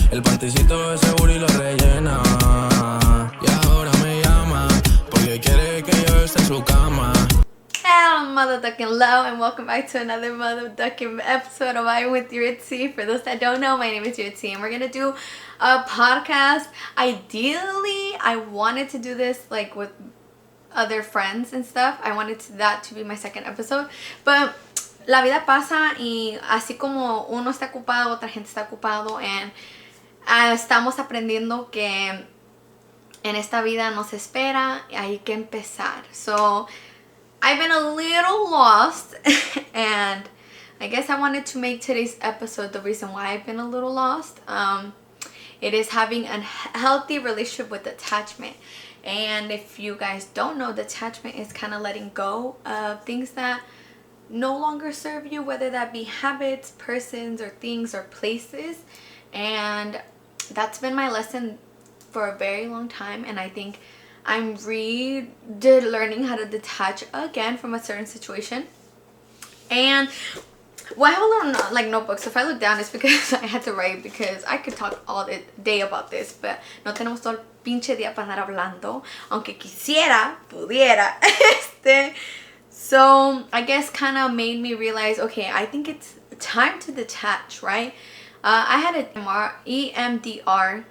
El panticito de seguro y lo rellena. Y ahora me llama porque quiere que yo esté en su cama. Hello motherfucking low, and welcome back to another motherfucking episode of I with Yuriz. For those that don't know, my name is Yuriz, and we're gonna do a podcast. Ideally, I wanted to do this like with other friends and stuff. I wanted that to be my second episode, but la vida pasa y así como uno está ocupado, otra gente está ocupado, and estamos aprendiendo que en esta vida nos espera y hay que empezar. So I've been a little lost and I guess I wanted to make today's episode the reason why I've been a little lost. It is having a healthy relationship with detachment. And if you guys don't know, detachment is kind of letting go of things that no longer serve you, whether that be habits, persons, or things, or places. And that's been my lesson for a very long time, and I think I'm learning how to detach again from a certain situation. And well, I have a little like notebook, so if I look down it's because I had to write, because I could talk all day about this, but no tenemos todo el pinche día para andar hablando, aunque quisiera, pudiera. So I guess kind of made me realize, okay, I think it's time to detach, right? I had an EMDR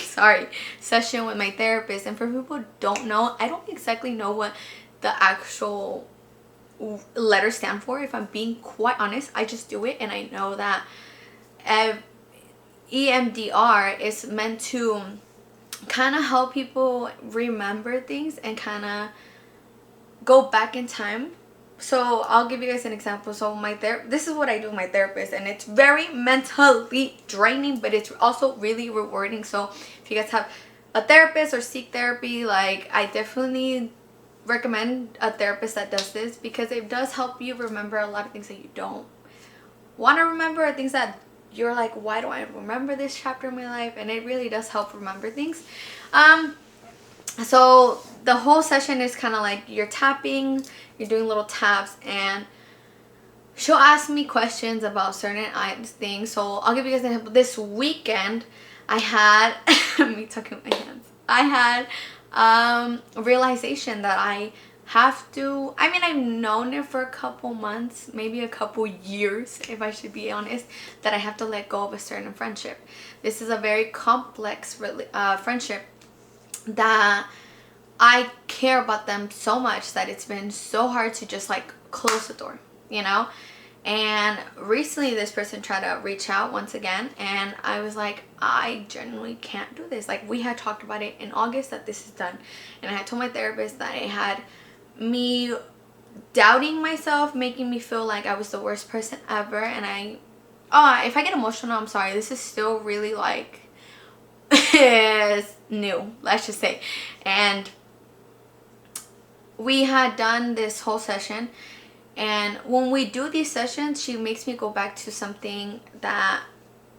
sorry, session with my therapist, and for people who don't know, I don't exactly know what the actual letters stand for, if I'm being quite honest. I just do it, and I know that EMDR is meant to kind of help people remember things and kind of go back in time. So I'll give you guys an example. So this is what I do with my therapist, and it's very mentally draining, but it's also really rewarding. So if you guys have a therapist or seek therapy, like, I definitely recommend a therapist that does this, because it does help you remember a lot of things that you don't want to remember, or things that you're like, why do I remember this chapter in my life? And it really does help remember things. So the whole session is kind of like you're tapping, you're doing little taps, and she'll ask me questions about certain things. So I'll give you guys an example. This weekend I had me tucking my hands. I had a realization that I have to, I mean, I've known it for a couple months, maybe a couple years, if I should be honest, that I have to let go of a certain friendship. This is a very complex friendship that I care about them so much that it's been so hard to just like close the door, you know? And recently this person tried to reach out once again, and I was like, I genuinely can't do this. Like, we had talked about it in August that this is done, and I had told my therapist that it had me doubting myself, making me feel like I was the worst person ever. And if I get emotional, I'm sorry, this is still really like new, let's just say. And we had done this whole session, and when we do these sessions, she makes me go back to something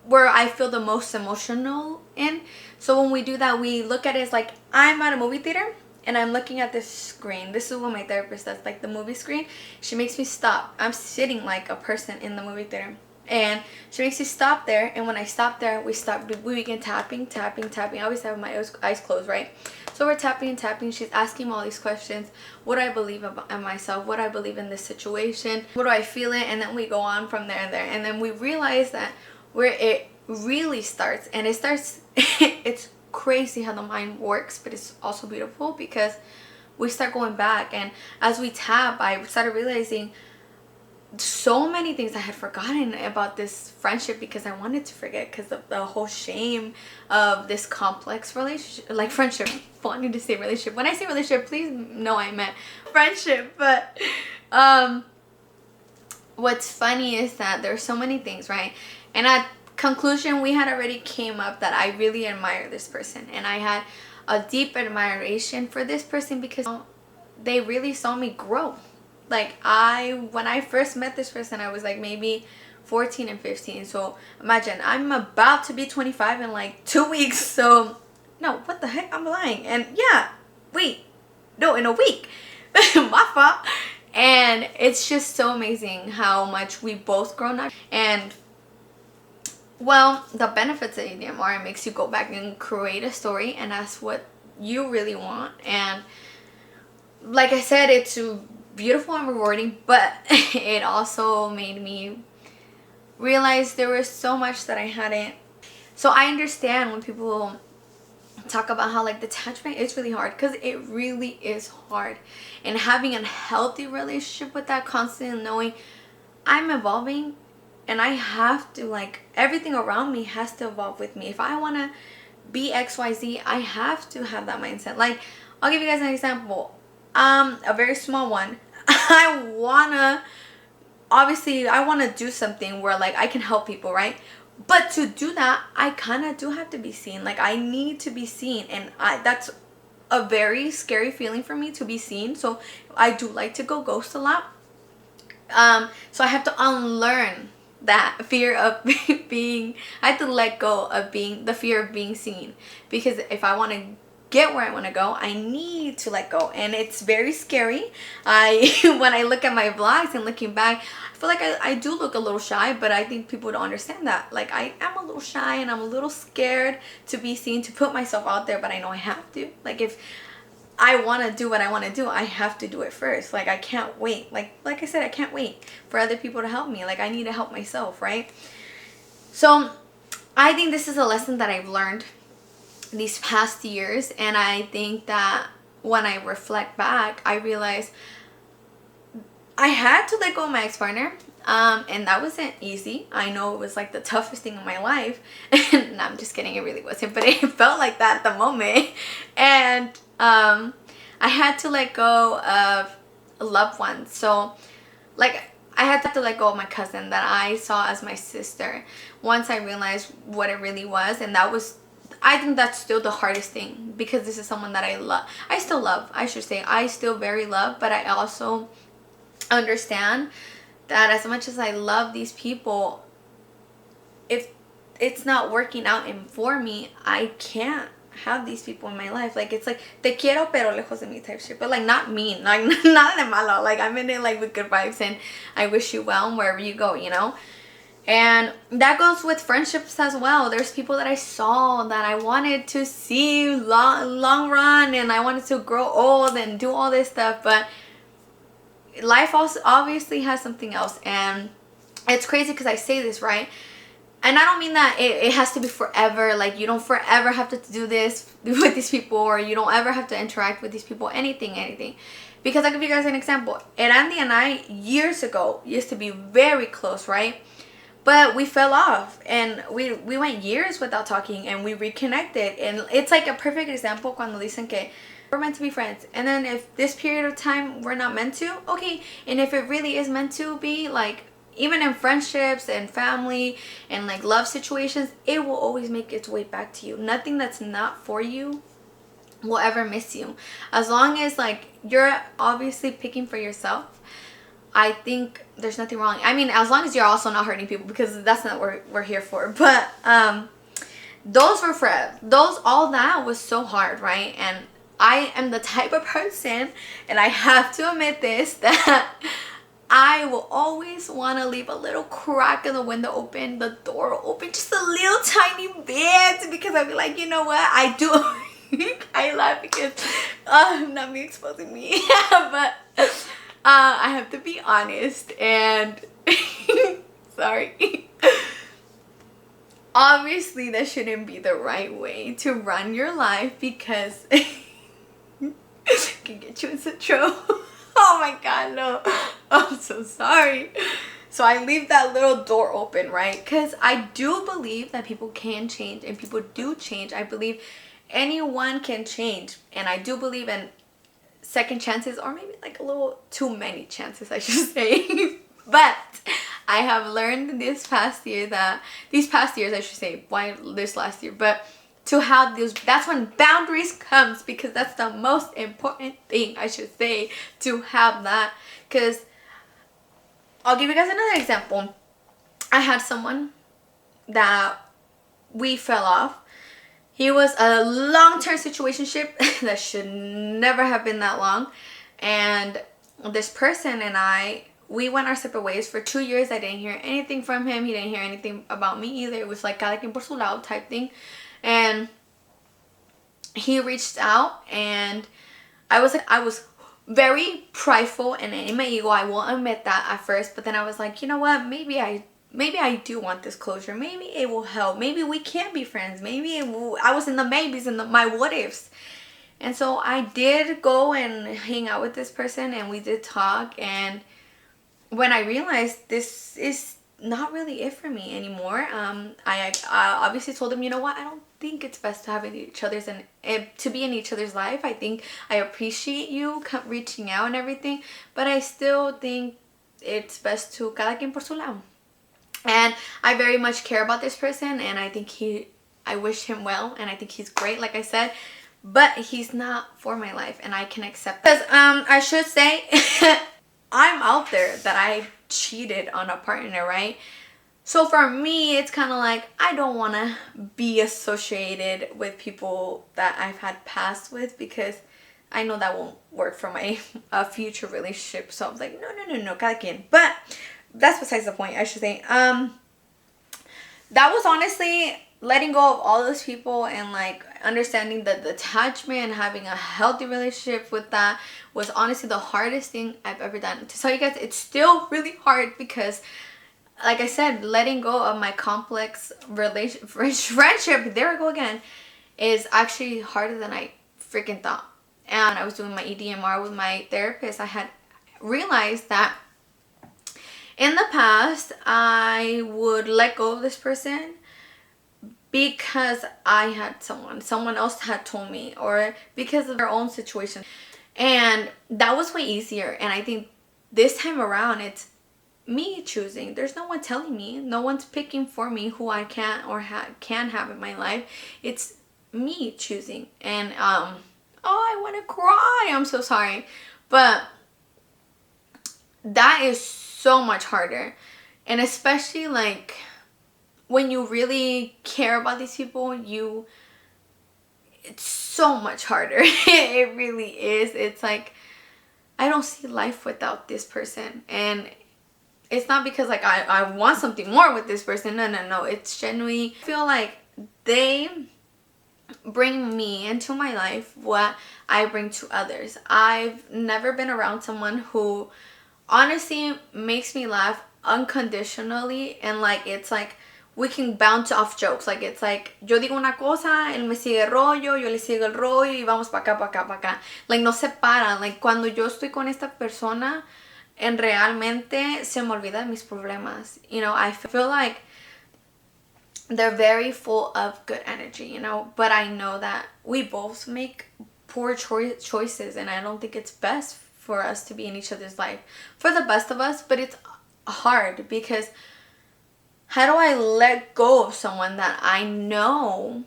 where I feel the most emotional in. So when we do that, we look at it as like, I'm at a movie theater and I'm looking at this screen. This is what my therapist does, like the movie screen. She makes me stop. I'm sitting like a person in the movie theater, and she makes me stop there, and when I stop there, we begin tapping. I always have my eyes closed, right? So we're tapping and tapping. She's asking me all these questions. What do I believe about myself? What do I believe in this situation? What do I feel it? And then we go on from there. And then we realize that where it really starts, and it starts, it's crazy how the mind works, but it's also beautiful, because we start going back, and as we tap, I started realizing so many things I had forgotten about this friendship, because I wanted to forget because of the whole shame of this complex relationship, like friendship. Wanting to say relationship. When I say relationship, please know I meant friendship. But what's funny is that there's so many things, right? And at conclusion, we had already came up that I really admire this person, and I had a deep admiration for this person because they really saw me grow. Like, when I first met this person, I was like maybe 14 and 15. So imagine, I'm about to be 25 in like 2 weeks. So no, what the heck, I'm lying. And yeah, wait, no, in a week. My fault. And it's just so amazing how much we both grown up. And Well, the benefits of EMDR, it makes you go back and create a story, and that's what you really want. And like I said, it's beautiful and rewarding, but it also made me realize there was so much that I hadn't. So I understand when people talk about how like detachment is really hard, because it really is hard. And having a healthy relationship with that, constantly knowing I'm evolving and I have to, like, everything around me has to evolve with me. If I want to be XYZ, I have to have that mindset. Like, I'll give you guys an example, a very small one. Obviously I want to do something where like I can help people, right? But to do that, I kind of do have to be seen. Like, I need to be seen, and that's a very scary feeling for me, to be seen. So I do like to go ghost a lot. So I have to unlearn that fear of being, I have to let go of the fear of being seen, because if I want to get where I want to go, I need to let go. And it's very scary. When I look at my vlogs and looking back, I feel like I do look a little shy, but I think people don't understand that. Like, I am a little shy and I'm a little scared to be seen, to put myself out there, but I know I have to. Like, if I want to do what I want to do, I have to do it first. Like, I can't wait. Like I said, I can't wait for other people to help me. Like, I need to help myself, right? So I think this is a lesson that I've learned these past years, and I think that when I reflect back, I realize I had to let go of my ex-partner, and that wasn't easy. I know it was like the toughest thing in my life, and I'm just kidding, it really wasn't, but it felt like that at the moment. And I had to let go of loved ones. So like, I had to let go of my cousin that I saw as my sister, once I realized what it really was. And that was, I think that's still the hardest thing, because this is someone that I still love, I should say. I still very love, but I also understand that as much as I love these people, if it's not working out and for me, I can't have these people in my life. Like, it's like 𝕀𝕟𝕤𝕒𝕣 ₿ type shit, but like not mean, like not in malo. Like, I'm in it like with good vibes, and I wish you well wherever you go, you know. And that goes with friendships as well. There's people that I saw that I wanted to see long run, and I wanted to grow old and do all this stuff, but life also obviously has something else. And it's crazy because I say this, right? And I don't mean that it has to be forever. Like, you don't forever have to do this with these people, or you don't ever have to interact with these people, anything. Because I'll give you guys an example. Erandi and I, years ago, used to be very close, right? But we fell off, and we went years without talking, and we reconnected. And it's like a perfect example cuando dicen que we're meant to be friends, and then if this period of time we're not meant to, okay. And if it really is meant to be, like, even in friendships and family and like love situations, it will always make its way back to you. Nothing that's not for you will ever miss you, as long as like you're obviously picking for yourself. I think there's nothing wrong. I mean, as long as you're also not hurting people, because that's not what we're here for. But all that was so hard, right? And I am the type of person, and I have to admit this, that I will always want to leave a little crack in the window open, the door open, just a little tiny bit, because I'll be like, you know what, I do. I laugh because not me exposing me, but I have to be honest, and sorry. Obviously, that shouldn't be the right way to run your life, because can get you in some trouble. Oh my god, no. I'm so sorry. So I leave that little door open, right? Because I do believe that people can change, and people do change. I believe anyone can change, and I do believe in second chances, or maybe like a little too many chances, I should say. But I have learned these past years, I should say, why this last year, but to have those, that's when boundaries comes, because that's the most important thing, I should say, to have that. Because I'll give you guys another example. I had someone that we fell off. He was a long-term situationship that should never have been that long, and this person and I we went our separate ways for 2 years. I didn't hear anything from him. He didn't hear anything about me either. It was like cada quien por su lado type thing. And he reached out, and I was very prideful and in my ego. I will admit that at first, but then I was like, you know what? Maybe I do want this closure. Maybe it will help. Maybe we can be friends. Maybe I was in the maybes and my what ifs. And so I did go and hang out with this person, and we did talk. And when I realized this is not really it for me anymore, I obviously told him, you know what, I don't think it's best to have to be in each other's life. I think I appreciate you reaching out and everything, but I still think it's best to cada quien por su lado. And I very much care about this person, and I think I wish him well, and I think he's great, like I said, but he's not for my life, and I can accept that. Because I should say I'm out there that I cheated on a partner, right? So for me, it's kind of like I don't want to be associated with people that I've had past with, because I know that won't work for my future relationship. So I was like, no, cada quien. But that's besides the point, I should say. That was honestly letting go of all those people, and like understanding the detachment and having a healthy relationship with that was honestly the hardest thing I've ever done. To tell you guys, it's still really hard, because like I said, letting go of my complex friendship, there we go again, is actually harder than I freaking thought. And I was doing my EMDR with my therapist. I had realized that in the past, I would let go of this person because I had someone else had told me, or because of their own situation. And that was way easier. And I think this time around, it's me choosing. There's no one telling me. No one's picking for me who I can or can have in my life. It's me choosing. And, oh, I want to cry. I'm so sorry. But that is so much harder. And especially like when you really care about these people, it's so much harder. It really is. It's like, I don't see life without this person. And it's not because like I want something more with this person. No. It's genuinely, I feel like they bring me into my life what I bring to others. I've never been around someone who honestly makes me laugh unconditionally, and like it's like we can bounce off jokes. Like it's like yo digo una cosa, él me sigue el rollo, yo le sigo el rollo y vamos pa' acá, pa' acá, pa' acá. Like no se paran. Like cuando yo estoy con esta persona, and realmente se me olvida de mis problemas. You know, I feel like they're very full of good energy, you know, but I know that we both make poor choices, and I don't think it's best for us to be in each other's life for the best of us. But it's hard, because how do I let go of someone that I know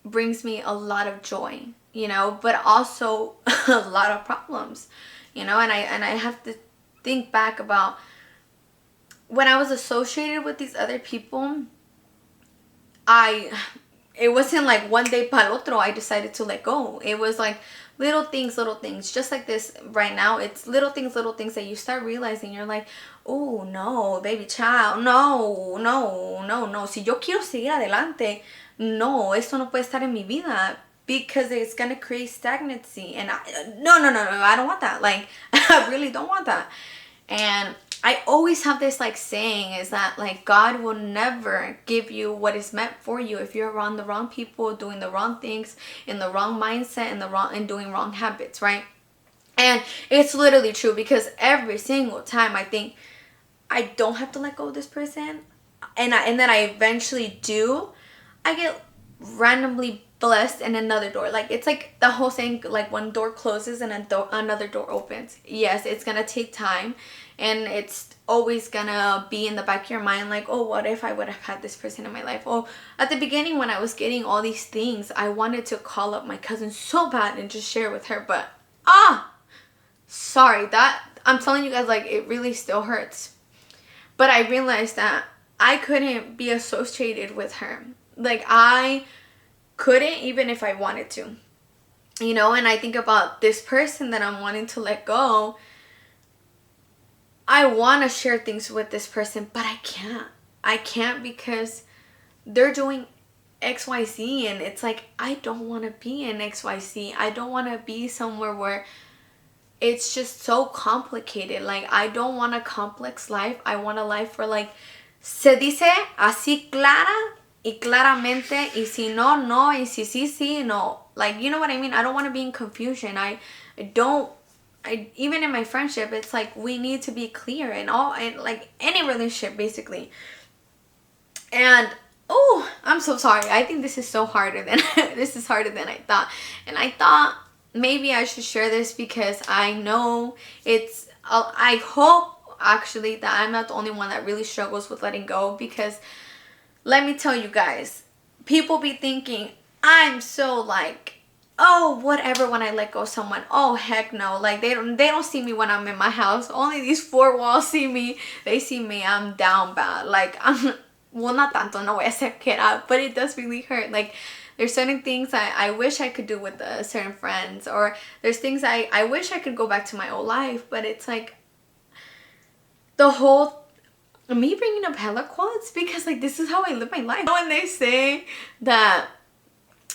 brings me a lot of joy, you know, but also a lot of problems, you know? And I have to think back about when I was associated with these other people. It wasn't like one day pa'l otro I decided to let go. It was like little things, just like this right now. It's little things that you start realizing. You're like, oh no, baby child, no. Si yo quiero seguir adelante, no, esto no puede estar en mi vida, because it's gonna create stagnancy. And no, I don't want that. Like, I really don't want that. And I always have this like saying is that like God will never give you what is meant for you if you're around the wrong people, doing the wrong things, in the wrong mindset, and doing wrong habits, right? And it's literally true, because every single time I think I don't have to let go of this person, and then I eventually do, I get randomly blessed in another door. Like it's like the whole saying, like one door closes and another door opens. Yes, it's gonna take time, and it's always gonna be in the back of your mind like, oh, what if I would have had this person in my life? Oh, at the beginning when I was getting all these things, I wanted to call up my cousin so bad and just share with her, but sorry, that I'm telling you guys, like it really still hurts. But I realized that I couldn't be associated with her. Like I couldn't, even if I wanted to, you know. And I think about this person that I'm wanting to let go. I want to share things with this person, but I can't. I can't because they're doing XYZ, and it's like, I don't want to be in XYZ. I don't want to be somewhere where it's just so complicated. Like, I don't want a complex life. I want a life where, like, se dice así clara y claramente, y si no, no, y si sí, sí, no. Like, you know what I mean? I don't want to be in confusion. I even in my friendship, it's like, we need to be clear in all, and like any relationship, basically. And oh, I'm so sorry. I think this is so harder than this is harder than I thought. And I thought maybe I should share this because I know it's I hope actually that I'm not the only one that really struggles with letting go, because let me tell you guys, people be thinking I'm so like, oh, whatever when I let go of someone. Oh, heck no. Like, they don't see me when I'm in my house. Only these four walls see me. They see me, I'm down bad. Like, I'm, well, not tanto, no voy a hacer que era, but it does really hurt. Like, there's certain things I wish I could do with certain friends, or there's things I wish I could go back to my old life, but it's like, the whole, me bringing up hella quotes, because like, this is how I live my life. When they say that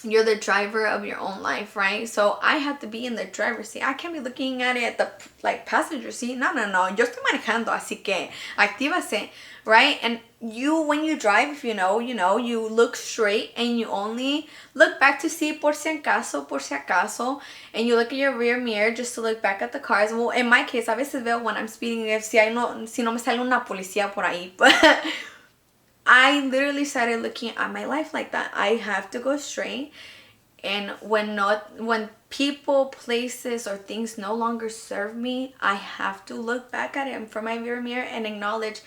you're the driver of your own life, right? So I have to be in the driver's seat. I can't be looking at it at the like passenger seat. No. Yo estoy manejando, así que actívase, right? And you, when you drive, if you know, you look straight and you only look back to see por si acaso, and you look at your rear mirror just to look back at the cars. Well, in my case, a veces veo when I'm speeding, si no me sale una policía por ahí, but I literally started looking at my life like that. I have to go straight, and when people, places, or things no longer serve me, I have to look back at it from my rear mirror and acknowledge,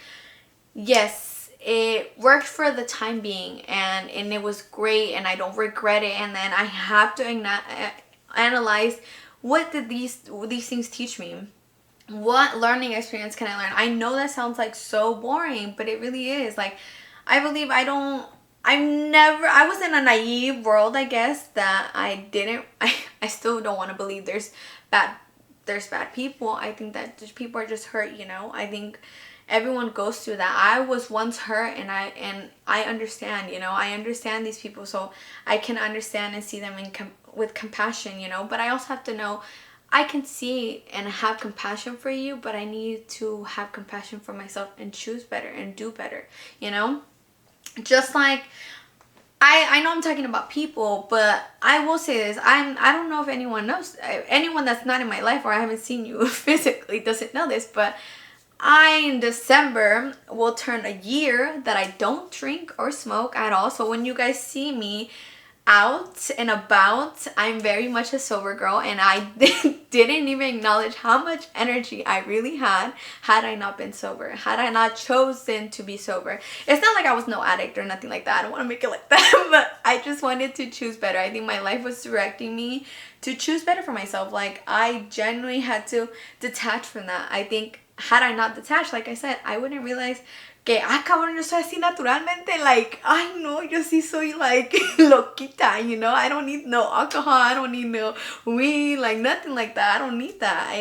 yes, it worked for the time being, and it was great, and I don't regret it. And then I have to analyze, what did these things teach me? What learning experience can I learn? I know that sounds like so boring, but it really is. Like, I believe I was in a naive world, I guess, that I still don't want to believe there's bad people. I think that people are just hurt, I think everyone goes through that. I was once hurt, and I understand, I understand these people, so I can understand and see them with compassion, but I also have to know, I can see and have compassion for you, but I need to have compassion for myself and choose better and do better, Just like, I know I'm talking about people, but I will say this, I don't know if anyone knows, anyone that's not in my life, or I haven't seen you physically, doesn't know this, but in December will turn a year that I don't drink or smoke at all. So when you guys see me out and about, I'm very much a sober girl, and I didn't even acknowledge how much energy I really had I not been sober, had I not chosen to be sober. It's not like I was no addict or nothing like that. I don't want to make it like that, but I just wanted to choose better. I think my life was directing me to choose better for myself. Like, I genuinely had to detach from that. I think had I not detached, like I said, I wouldn't realize que, cabrón, yo soy así naturalmente, like, ay, no, yo sí soy, like, loquita, I don't need no alcohol, I don't need no weed, like, nothing like that, I don't need that.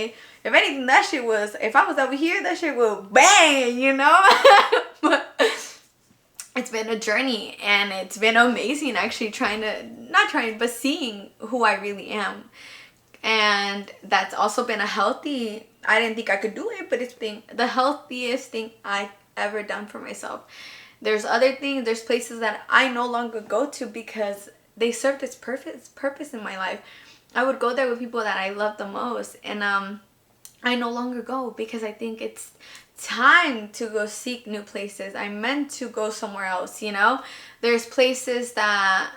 If anything, that shit was, if I was over here, that shit would bang, But it's been a journey, and it's been amazing, actually, but seeing who I really am. And that's also been I didn't think I could do it, but it's been the healthiest thing I've ever done for myself. There's other things, there's places that I no longer go to because they served its purpose in my life. I would go there with people that I love the most, and I no longer go because I think it's time to go seek new places. I meant to go somewhere else, There's places that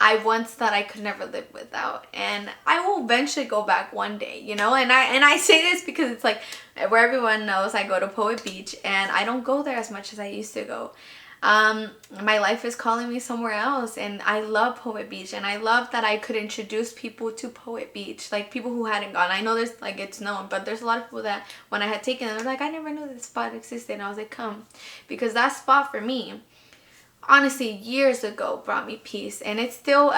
I once thought I could never live without, and I will eventually go back one day, And I say this because it's like, where everyone knows I go to Poet Beach, and I don't go there as much as I used to go. My life is calling me somewhere else, and I love Poet Beach, and I love that I could introduce people to Poet Beach, like people who hadn't gone. I know there's, like, it's known, but there's a lot of people that when I had taken them, they're like, I never knew this spot existed, and I was like, come, because that spot for me, honestly, years ago brought me peace, and it still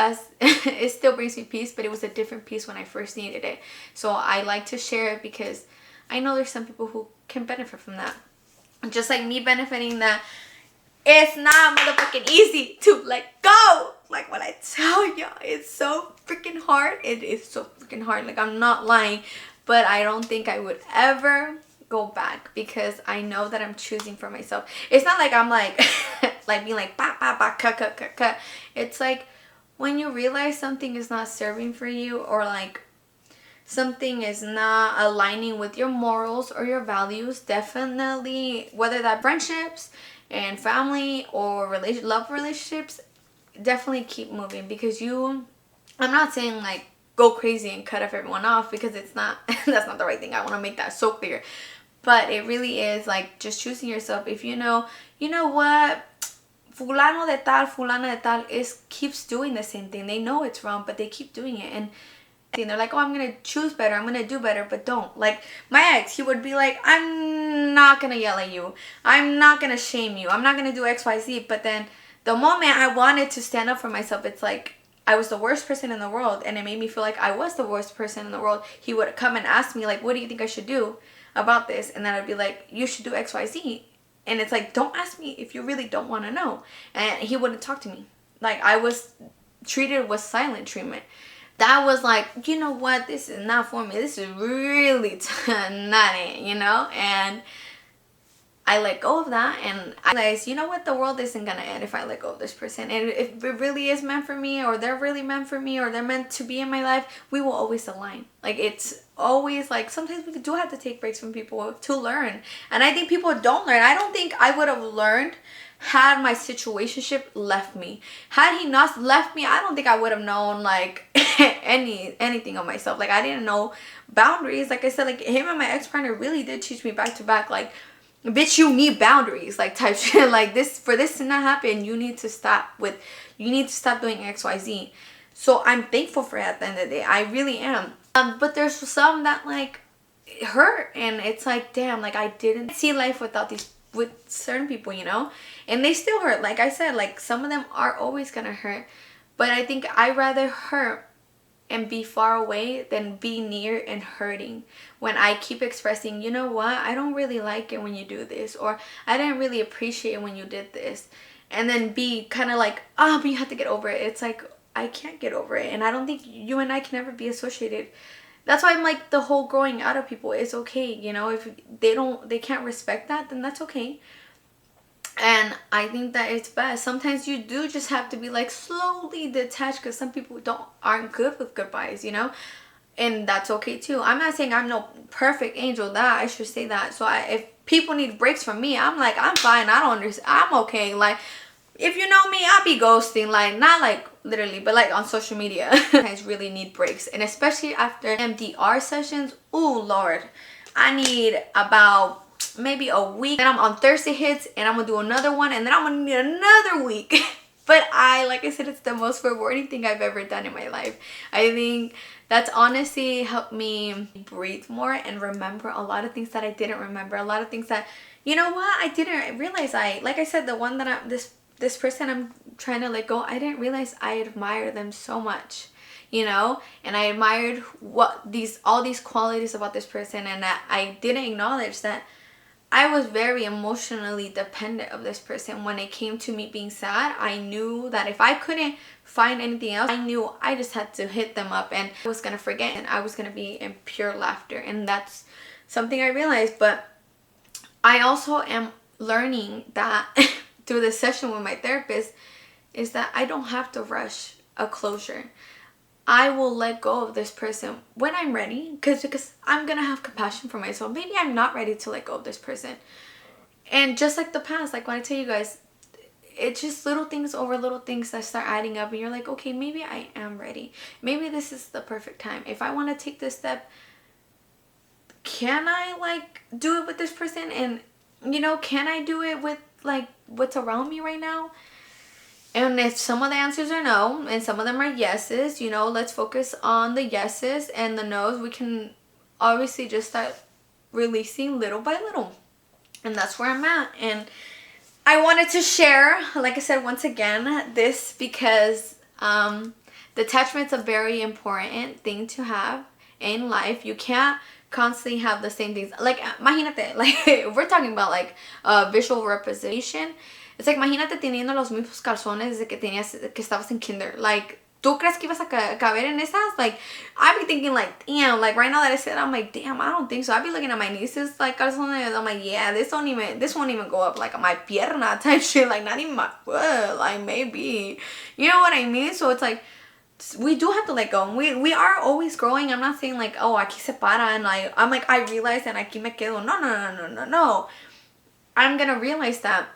brings me peace, but it was a different peace when I first needed it. So I like to share it because I know there's some people who can benefit from that. Just like me benefiting that it's not motherfucking easy to let go. Like when I tell you, it's so freaking hard. It is so freaking hard. Like I'm not lying. But I don't think I would ever go back because I know that I'm choosing for myself. It's not like I'm like like being like ba ba ba cut. It's like when you realize something is not serving for you, or like something is not aligning with your morals or your values, definitely, whether that friendships and family or love relationships, definitely keep moving. Because I'm not saying like go crazy and cut everyone off, because it's not that's not the right thing. I want to make that so clear. But it really is like just choosing yourself. If you know what, fulano de tal, fulana de tal keeps doing the same thing. They know it's wrong, but they keep doing it, and they're like, oh, I'm gonna choose better, I'm gonna do better. But don't. Like my ex, he would be like, I'm not gonna yell at you, I'm not gonna shame you, I'm not gonna do XYZ. But then the moment I wanted to stand up for myself, it's like I was the worst person in the world, and it made me feel like I was the worst person in the world. He would come and ask me like, what do you think I should do about this? And then I'd be like, you should do XYZ. And it's like, don't ask me if you really don't want to know. And he wouldn't talk to me. Like I was treated with silent treatment. That was like, you know what, this is not for me, this is really not it, and I let go of that, and I realized, you know what, the world isn't gonna end if I let go of this person. And if it really is meant for me, or they're really meant for me, or they're meant to be in my life, we will always align. Like it's always like, sometimes we do have to take breaks from people to learn, and I think people don't learn. I don't think I would have learned had my situationship left me. Had he not left me, I don't think I would have known like anything of myself. Like I didn't know boundaries. Like I said, like him and my ex-partner really did teach me back to back, like, bitch, you need boundaries, like type shit. Like for this to not happen, you need to stop doing XYZ. So I'm thankful for it at the end of the day. I really am. But there's some that like hurt, and it's like, damn, like I didn't see life with certain people, and they still hurt. Like I said, like some of them are always gonna hurt, but I think I rather hurt and be far away than be near and hurting. When I keep expressing, you know what, I don't really like it when you do this, or I didn't really appreciate it when you did this, and then be kind of like, but you have to get over it. It's like, I can't get over it, and I don't think you and I can ever be associated. That's why I'm like, the whole growing out of people is okay, if they can't respect that, then that's okay. And I think that it's best. Sometimes you do just have to be like slowly detached, because some people aren't good with goodbyes, and that's okay too. I'm not saying I'm no perfect angel, that I should say that. So if people need breaks from me, I'm like, I'm fine, I don't understand, I'm okay. Like if you know me, I'll be ghosting, like not like literally, but like on social media. I really need breaks, and especially after EMDR sessions. Oh Lord, I need about maybe a week. And I'm on Thursday hits, and I'm gonna do another one, and then I'm gonna need another week. But like I said, it's the most rewarding thing I've ever done in my life. I think that's honestly helped me breathe more and remember a lot of things that I didn't remember. A lot of things that, you know what, I didn't realize. Like I said, the one that this person I'm trying to let go, I didn't realize I admire them so much, and I admired all these qualities about this person, and that I didn't acknowledge that I was very emotionally dependent of this person. When it came to me being sad, I knew that if I couldn't find anything else, I knew I just had to hit them up, and I was gonna forget, and I was gonna be in pure laughter. And that's something I realized. But I also am learning that through this session with my therapist, is that I don't have to rush a closure. I will let go of this person when I'm ready, because I'm gonna have compassion for myself. Maybe I'm not ready to let go of this person. And just like the past, like when I tell you guys, it's just little things over little things that start adding up, and you're like, okay, maybe I am ready. Maybe this is the perfect time. If I want to take this step, can I like do it with this person? And can I do it with like what's around me right now? And if some of the answers are no, and some of them are yeses, let's focus on the yeses, and the no's we can obviously just start releasing little by little. And that's where I'm at. And I wanted to share, like I said, once again, this because detachment's a very important thing to have in life. You can't constantly have the same things. Like, imagínate, like, if we're talking about like visual representation, it's like, imagínate teniendo los mismos calzones desde que estabas en kinder. Like, ¿tú crees que ibas a caber en esas? Like, I'd be thinking like, damn, like right now that I said, I'm like, damn, I don't think so. I'd be looking at my nieces like calzones, I'm like, yeah, this won't even go up like my pierna type shit, like not even my foot, like maybe, you know what I mean? So it's like, we do have to let go. We are always growing. I'm not saying like, oh, aquí se para and like, I'm like, I realize and aquí me quedo. No. I'm gonna realize that.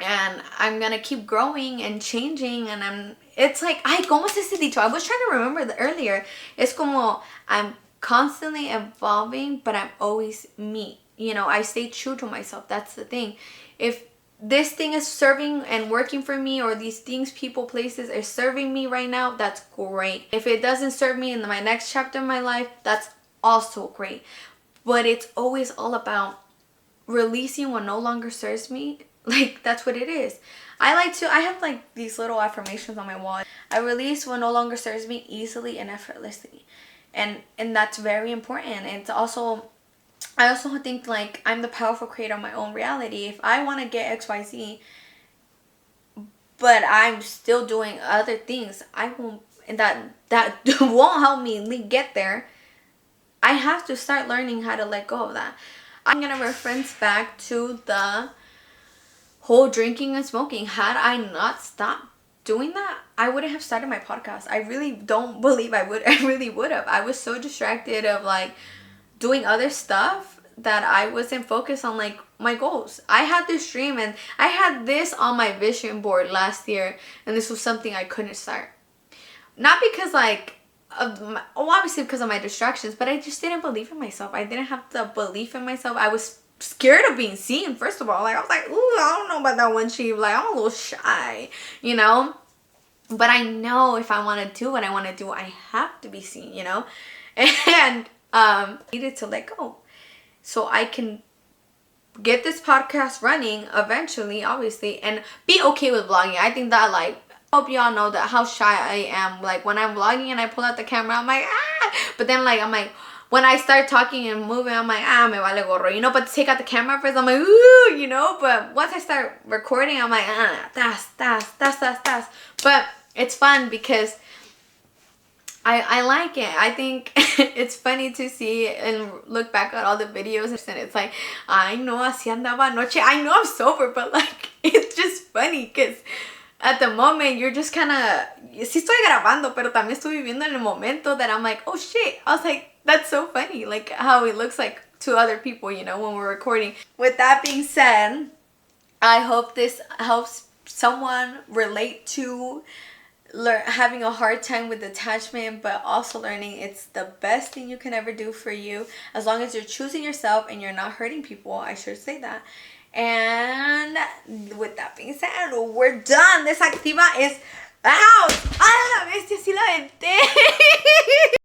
And I'm gonna keep growing and changing, and it's like, ay, ¿cómo es ese dicho? I was trying to remember earlier. Es como, I'm constantly evolving, but I'm always me. You know, I stay true to myself. That's the thing. If this thing is serving and working for me, or these things, people, places are serving me right now, that's great. If it doesn't serve me in my next chapter of my life, that's also great. But it's always all about releasing what no longer serves me. Like, that's what it is. I have like these little affirmations on my wall. I release what no longer serves me easily and effortlessly. And that's very important. And it's also, I also think like I'm the powerful creator of my own reality. If I want to get XYZ, but I'm still doing other things, I won't, and that won't help me get there. I have to start learning how to let go of that. I'm going to reference back to the whole drinking and smoking. Had I not stopped doing that, I wouldn't have started my podcast. I really don't believe I would. I really would have. I was so distracted of like doing other stuff that I wasn't focused on like my goals. I had this dream, and I had this on my vision board last year, and this was something I couldn't start. Not because like obviously because of my distractions, but I just didn't believe in myself. I didn't have the belief in myself. I was scared of being seen, first of all. Like, I was like, ooh, I don't know about that one sheep. Like, I'm a little shy, you know? But I know if I want to do what I want to do, I have to be seen, you know? And needed to let go so I can get this podcast running eventually, obviously, and be okay with vlogging. I think that, like, I hope y'all know that how shy I am. Like, when I'm vlogging and I pull out the camera, I'm like, ah! But then, like, I'm like, when I start talking and moving, I'm like, me vale gorro, you know? But to take out the camera first, I'm like, ooh, you know? But once I start recording, I'm like, das. But it's fun because I like it. I think it's funny to see and look back at all the videos, and it's like, I know, así andaba anoche. I know I'm sober, but like, it's just funny because at the moment, you're just kind of, sí estoy grabando, pero también estoy viviendo en el momento that I'm like, oh shit. I was like, that's so funny, like how it looks like to other people, you know, when we're recording. With that being said, I hope this helps someone relate to having a hard time with detachment, but also learning it's the best thing you can ever do for you, as long as you're choosing yourself and you're not hurting people. I should say that. And with that being said, we're done. This Activa is out. ¡Ah, la bestia! ¡Sí la aventé!